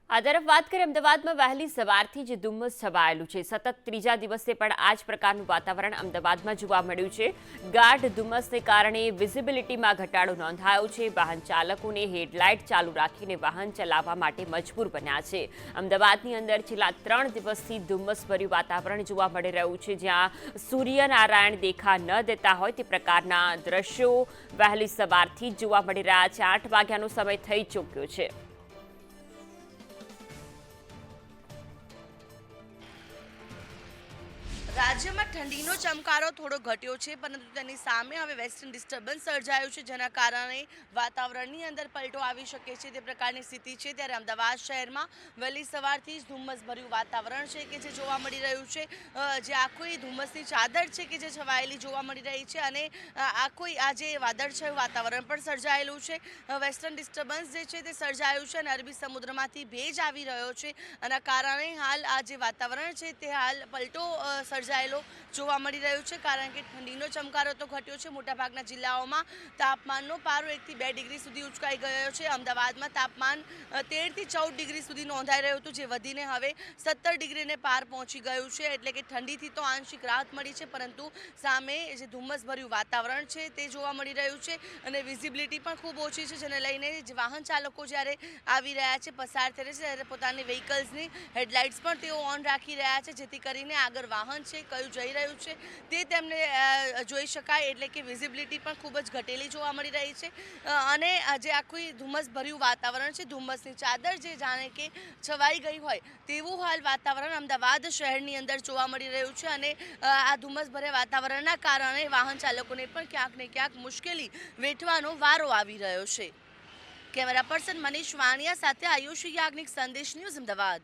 આ તરફ વાત કરીએ અમદાવાદમાં વહેલી સવારથી જ ધુમ્મસ છવાયેલું છે। સતત ત્રીજા દિવસે પણ આ જ પ્રકારનું વાતાવરણ અમદાવાદમાં જોવા મળ્યું છે। ગાઢ ધુમ્મસને કારણે વિઝિબિલિટીમાં ઘટાડો નોંધાયો છે। વાહન ચાલકોને હેડલાઇટ ચાલુ રાખીને વાહન ચલાવવા માટે મજબૂર બન્યા છે। અમદાવાદની અંદર છેલ્લા 3 દિવસથી ધુમ્મસભર્યું વાતાવરણ જોવા મળી રહ્યું છે, જ્યાં સૂર્યનારાયણ દેખા ન દેતા હોય તે પ્રકારના દ્રશ્યો વહેલી સવારથી જ જોવા મળી રહ્યા છે। 8 વાગ્યાનો સમય થઈ ચૂક્યો છે। રાજ્યમાં ઠંડીનો ચમકારો થોડો ઘટ્યો છે, પરંતુ તેની સામે હવે વેસ્ટર્ન ડિસ્ટર્બન્સ સર્જાયું છે, જેના કારણે વાતાવરણની અંદર પલટો આવી શકે છે તે પ્રકારની સ્થિતિ છે। ત્યારે અમદાવાદ શહેરમાં વહેલી સવારથી જ ધુમ્મસભર્યું વાતાવરણ છે કે જે જોવા મળી રહ્યું છે, જે આખું ધુમ્મસની ચાદર છે કે જે છવાયેલી જોવા મળી રહી છે, અને આખું આ જે વાદળછાયું વાતાવરણ પણ સર્જાયેલું છે। વેસ્ટર્ન ડિસ્ટર્બન્સ જે છે તે સર્જાયું છે અને અરબી સમુદ્રમાંથી ભેજ આવી રહ્યો છે, આના કારણે હાલ આ જે વાતાવરણ છે તે હાલ પલટો સર્જાયેલો જોવા મળી રહ્યું છે, કારણ કે ઠંડીનો ચમકારો તો ઘટ્યો છે। મોટાભાગના જિલ્લાઓમાં તાપમાનનો પારો 1 થી 2 ડિગ્રી સુધી ઉંચકાઈ ગયો છે। અમદાવાદમાં તાપમાન 13 થી 14 ડિગ્રી સુધી નોંધાઈ રહ્યું હતું, જે વધીને હવે 17 ડિગ્રીને પાર પહોંચી ગયું છે। એટલે કે ઠંડીથી તો આંશિક રાહત મળી છે, પરંતુ સામે જે ધુમ્મસભર્યું વાતાવરણ છે તે જોવા મળી રહ્યું છે અને વિઝિબિલિટી પણ ખૂબ ઓછી છે, જેને લઈને વાહન ચાલકો જ્યારે આવી રહ્યા છે, પસાર થઈ રહ્યા છે, ત્યારે પોતાની વ્હીકલ્સની હેડલાઇટ્સ પણ તેઓ ઓન રાખી રહ્યા છે, જેથી કરીને આગળ વાહન છે કયું જઈ રહ્યું છે તે તેમને જોઈ શકાય। એટલે કે વિઝિબિલિટી પણ ખૂબ જ ઘટેલી જોવા મળી રહી છે અને જે આખું ધુમ્મસભર્યું વાતાવરણ છે, ધુમ્મસની ચાદર જે જાણે કે છવાઈ ગઈ હોય તેવું હાલ વાતાવરણ અમદાવાદ શહેરની અંદર જોવા મળી રહ્યું છે। અને આ ધુમ્મસભર્યા વાતાવરણના કારણે વાહન ચાલકોને પણ ક્યાંક ને ક્યાંક મુશ્કેલી વેઠવાનો વારો આવી રહ્યો છે। કેમેરા પર્સન મનીષ વાણિયા સાથે આયુષી યાજ્ઞિક, સંદેશ ન્યૂઝ, અમદાવાદ।